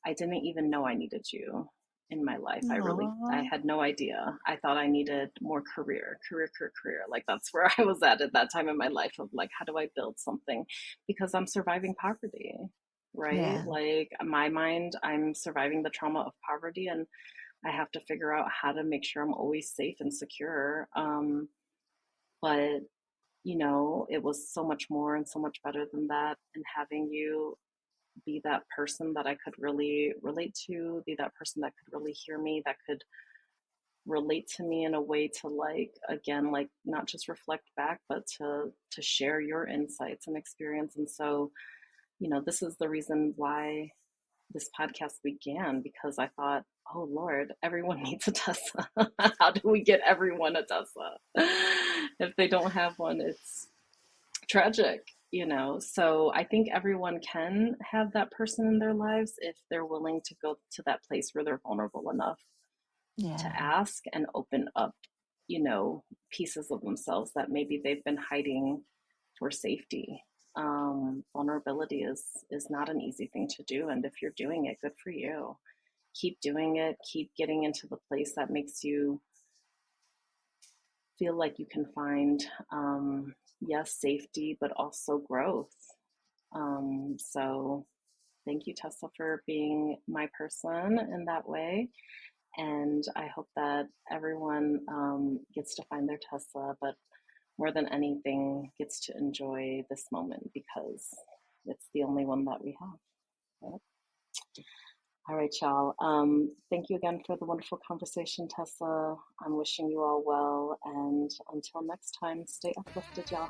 I didn't even know I needed you in my life. I Aw. had no idea. I thought I needed more career. Like that's where I was at that time in my life of like, how do I build something? Because I'm surviving poverty, right? Yeah. Like my mind, I'm surviving the trauma of poverty, and I have to figure out how to make sure I'm always safe and secure. But it was so much more and so much better than that. And having you be that person that I could really relate to, be that person that could really hear me, that could relate to me in a way to like, again, like not just reflect back, but to share your insights and experience. And so, this is the reason why this podcast began, because I thought, oh Lord, everyone needs a Tessa. How do we get everyone a Tessa? If they don't have one, it's tragic, so I think everyone can have that person in their lives if they're willing to go to that place where they're vulnerable enough to Yeah. ask and open up, pieces of themselves that maybe they've been hiding for safety. Vulnerability is not an easy thing to do, and if you're doing it, good for you. Keep doing it. Keep getting into the place that makes you feel like you can find, yes, safety, but also growth. So thank you, Tessa, for being my person in that way. And I hope that everyone gets to find their Tessa, but more than anything, gets to enjoy this moment, because it's the only one that we have. Right? All right, y'all. Thank you again for the wonderful conversation, Tessa. I'm wishing you all well. And until next time, stay uplifted, y'all.